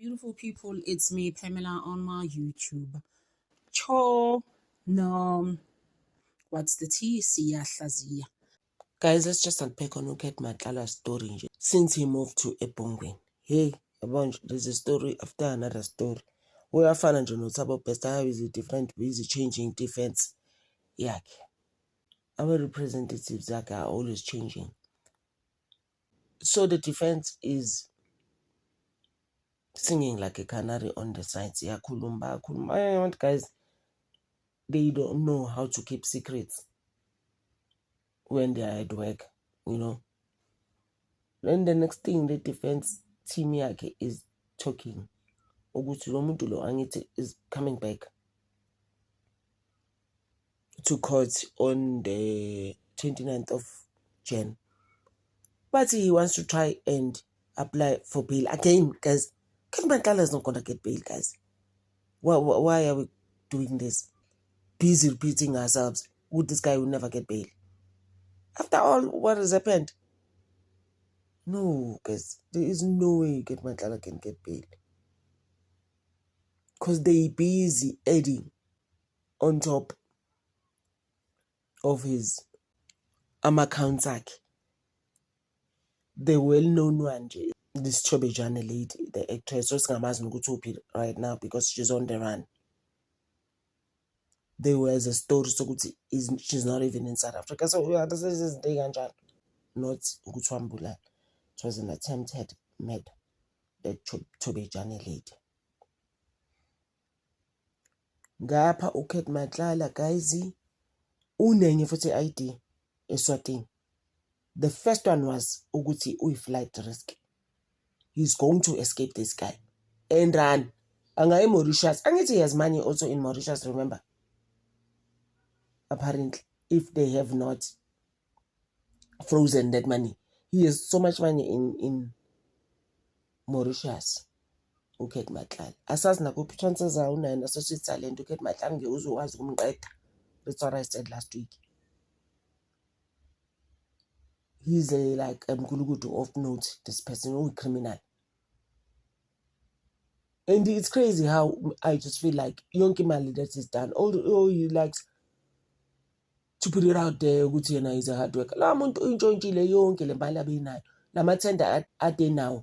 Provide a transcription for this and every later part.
Beautiful people, it's me, Pamela, on my YouTube. Cho, no, what's the tea? Siyahlaziya. Guys, let's just unpack on Uket Matlala's story. Since he moved to Ebongwen, hey, there's a story after another story. We are fine and about best. How is it different? Is it changing defense? Yeah, our representatives are always changing. So the defense is singing like a canary on the sides. Yeah, kulumba, kulumba. I want guys, they don't know how to keep secrets when they are at work, you know. Then the next thing the defense team yake is talking. Ukuthi lo muntu lo angithi is coming back to court on the 29th of Jan. But he wants to try and apply for bail again, guys. Kevin Matlala is not going to get bail, guys. Why are we doing this? Busy repeating ourselves. This guy will never get bail. After all what has happened. No, guys. There is no way Kevin Matlala can get bail. Because they busy adding on top of his accounts. The well-known one, this Chobejane lady, the actress, just right now because she's on the run. There was a story so she's not even in South Africa. So this is not Ukutuambula. It was an attempted murder, the Chobejane lady. Ngapha uKet Matlala guys, unenye futhi ID eSwatini. The first one was ukuthi uyi-flight risk. He's going to escape this guy and run. Angayi Mauritius. Angithi he has money also in Mauritius, remember? Apparently, if they have not frozen that money. He has so much money in Mauritius. Uket Matlala. Asazi nakuphi chances are unayo naso Switzerland uKet Matlala ngeke kumqeda. That's what I said last week. He's like Mkulukudu of note, this person, who is criminal. And it's crazy how I just feel like Yonke Mali that is done. All he likes to put it out there, ukuthi yena is a hard worker. La muntu uyintshontsile yonke le mali abinayo. La mathenda ade now.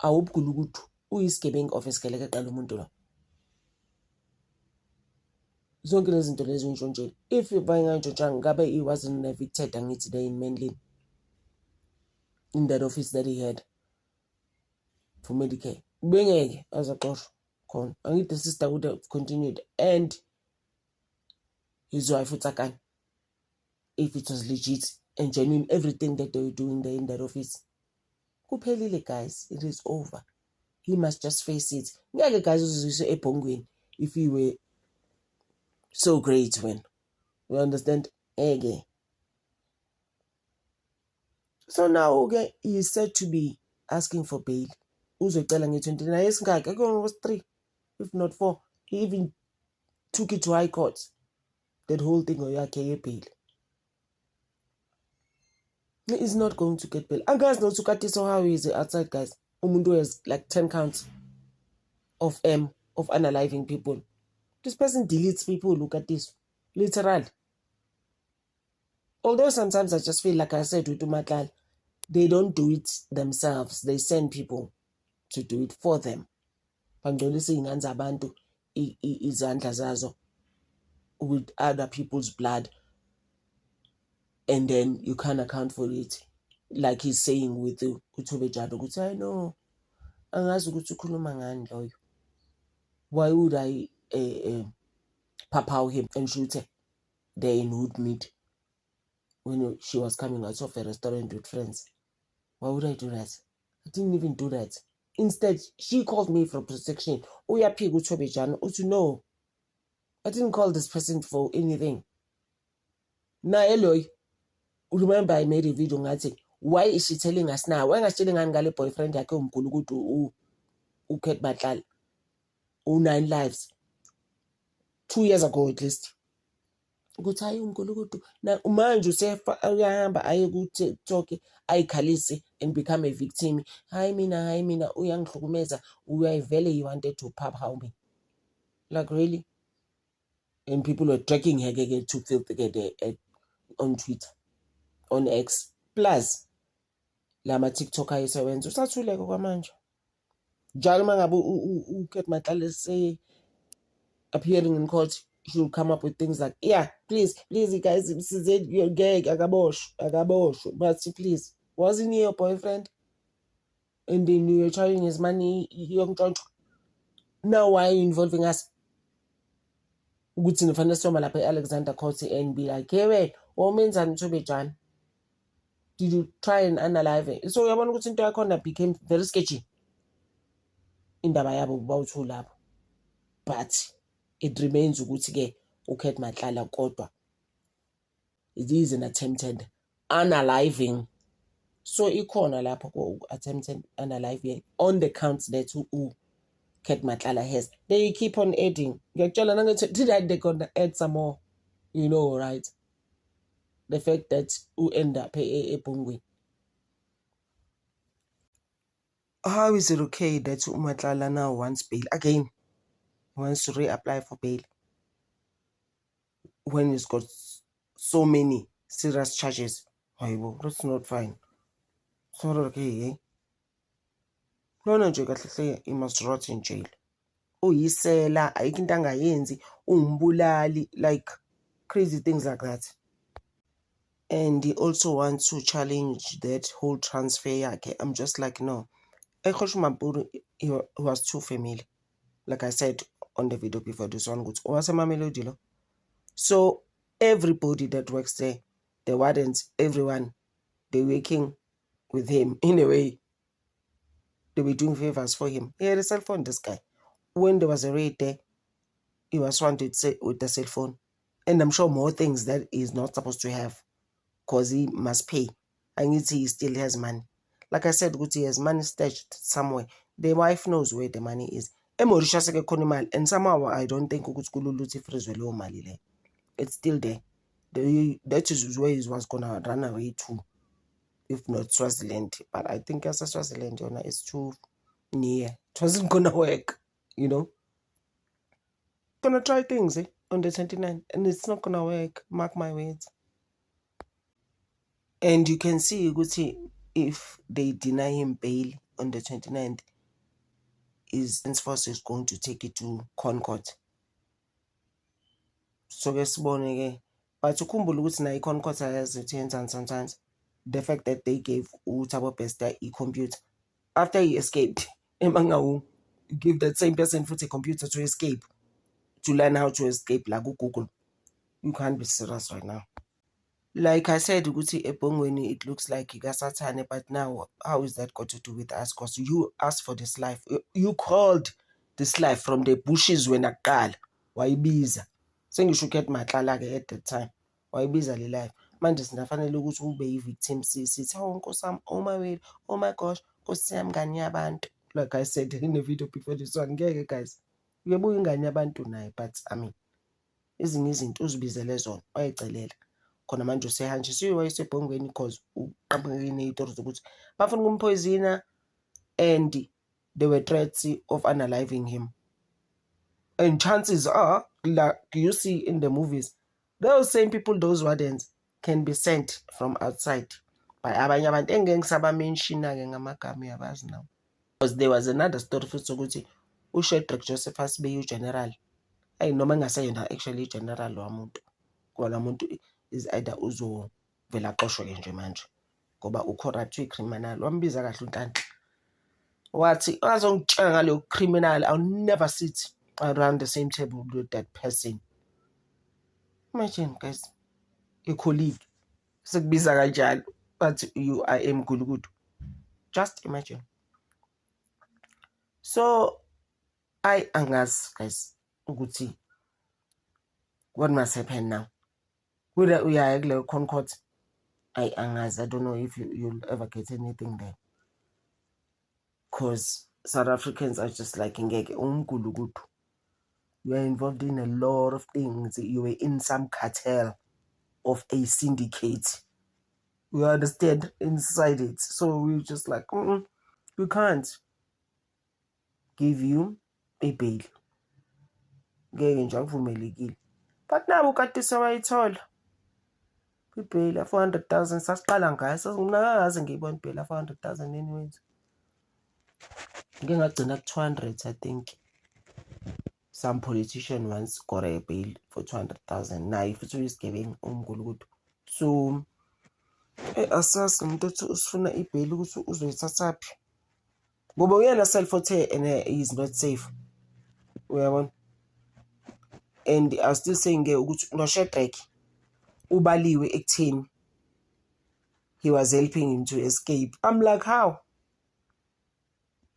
Awubukulukudu uyisigebengu of eskeleke qala umuntu lo. Zonke lezi zinto lezi uyintshontshile. If bayingantshontsha ngabe he wasn't evicted angithi there in Menlyn. In that office that he had for Medicare. Bengeke azaxoshwa khona. Angithi the sister would have continued and his wife Utakane, if it was legit and genuine, everything that they were doing there in that office. Kuphelile guys, it is over. He must just face it. Ngeke guys uzizwe eBhongweni if he were so great when. You understand? Ege. So now okay, he is said to be asking for bail. Uzocela nge-29 years ngakhe was 3 if not 4. He even took it to high court. That whole thing yakhe bail. He is not going to get bail. And guys, no so how is it outside, guys? Umuntu has like 10 counts of unaliving people. This person deletes people. Look at this. Literal. Although sometimes I just feel like I said with Matlala, they don't do it themselves. They send people to do it for them. Abantu izandla zazo with other people's blood. And then you can't account for it. Like he's saying with Utobejado, ukuthi I know. Angazi ukuthi ukhuluma ngani loyo. Why would I papow him and shoot her there in Woodmead when she was coming out of a restaurant with friends? Why would I do that? I didn't even do that. Instead, she called me for protection. Uyaphika uThobejane uthi no. I didn't call this person for anything. Na Eloy, remember I made a video ngathi, why is she telling us now? Why is she telling ngale boyfriend yakhe uMgulukudu uKet Matlala 9 lives 2 years ago at least. ukuthi hayi uNkulunkulu manje uyahamba aye ku-TikTok ayikhalise and become a victim. Hayi mina uyangihlukumeza. Uyayivele you wanted to how me. Like really? And people were dragging her to filth on Twitter, on X. Plus, lama TikTok ayisebenza usathuleka kwamanje. Njalo mangabe uKate Matlala say appearing in court, she'll come up with things like, yeah, please you guys, you're gay, agabosh, but please, wasn't he your boyfriend? And then you were charging his money, young John. Now why are you involving us? Ukuthi nifane soma lapha Alexander Court and be like, hey wait, womenzani Thobejane? Did you try and analyze it? So uyabona ukuthi into yakhona became very sketchy. Indaba yabo bawuthu lapho. But it remains ukuthi ke uKate Matlala kodwa it is an attempted unaliving. So ikhona lapho ko attempted unaliving on the counts that Kate Matlala has. They keep on adding. They're gonna add some more. You know, right? The fact that you end up a Bongwe. How is it okay that Matlala now wants bail again? Wants to reapply for bail when he's got so many serious charges? That's not fine. It's not okay, eh? No, he must rot in jail. Uyisela, ayikho into angayenzi, umbulali, like crazy things like that. And he also wants to challenge that whole transfer. Okay, I'm just like, no. Ekhosh Mampuru, he was too familiar. Like I said on the video before this one, good. So everybody that works there, the wardens, everyone, they're working with him in a way. They were doing favors for him. He had a cell phone, this guy. When there was a raid there, he was wanted with the cell phone. And I'm sure more things that he's not supposed to have. Because he must pay. And you see he still has money. Like I said, he has money stashed somewhere. The wife knows where the money is. And somehow I don't think it's still there. That is where he was gonna run away to. If not Swaziland. But I think as a Swaziland, it's too near. It wasn't gonna work, you know. Gonna try things on the 29th, and it's not gonna work. Mark my words. And you can see, if they deny him bail on the 29th, his force is going to take it to Concord. So guess again. But to ukhumbule ukuthi na i-Concord has retained and sometimes the fact that they gave Thabo Bester a computer after he escaped, give that same person a computer to escape, to learn how to escape like Google. You can't be serious right now. Like I said, Ebongweni, it looks like Igasatane, but now how is that got to do with us? Because you asked for this life. You called this life from the bushes when a girl. Why biza? Saying you should get Matlala at that time. Why biza li life? Man, just nafanele ukuthi ube yi-victim. Sithi, oh my word, oh my gosh, Nkosi yami ngani yabantu. Like I said in the video before this one, guys. Uyabuya ingane yabantu naye, but I mean, ezinye izinto uzibizele zona, wayecelela. Khona manje usehanjisiwe wayesebhongweni because uqhamuke ney'tori zokuthi bafuna ukumpoisona and there were threats of unaliving him. And chances are, like you see in the movies, those same people, those wardens, can be sent from outside by abanye abantu engeke ngisabamenshina-ke ngamagama yabazi now. Because there was another story futhi ukuthi uShadrack Joseph Asibe ugeneral. Hayi noma engaseyena actually general wamuntu. Ngoba muntu is either uzovela axoshwe nje manje ngoba ucorrupt criminal. Wambiza kahle uNhlanhla wathi azongitshela ngalo criminal, I'll never sit around the same table with that person. Imagine guys, a colleague sekubiza kanjalo but you are emgulukudu. Just imagine. So angazi guys ukuthi what must happen now. Whether we are at Concord, I don't know if you'll ever get anything there. Because South Africans are just like ngeke umgulukudu. You are involved in a lot of things. You were in some cartel of a syndicate. You understand? Inside it. So we're just like, we can't give you a bail. But now ukade sewayithola ibail ya 400,000 sasiqala ngayo sasingakaze ngiyibona ibail ya 400,000 anyways. Ngike ngagcina ku 200, I think. Some politician once got a bail for 200,000. Naye futhi uyisigebengu omkhulu ukuthi. So asazi umuntu ethi usifuna ibail ukuthi uzoyithathaphi. Ngoba uyena self-othe and he is not safe. Uyabona? And I was still saying ukuthi noShedrack ubaliwe ekutheni he was helping him to escape. I'm like, how?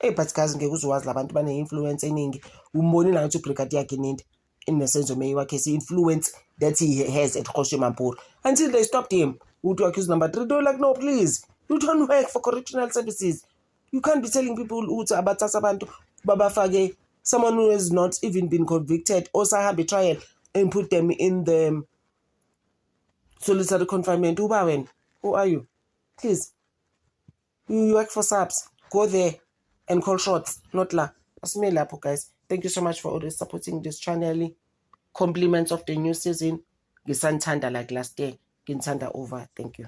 But guys, ngeke uzowazi labantu bane-influence eningi. Umbone la ukuthi ubrigadier yakhe nini in-sense of wakhe influence that he has at Kgoshi Mampuru. Until they stopped him. Would accuse number 3. They were like, no, please. You don't work for correctional services. You can't be telling people ukuthi abathatha abantu babafake someone who has not even been convicted or sahambe trial and put them in the solitary confinement. Who are you? Please. You work for SAPS. Go there and call shots. Not la. Asime lapho, guys. Thank you so much for always supporting this channel. Compliments of the new season. Ngisandithanda like last year. Nginithanda over. Thank you.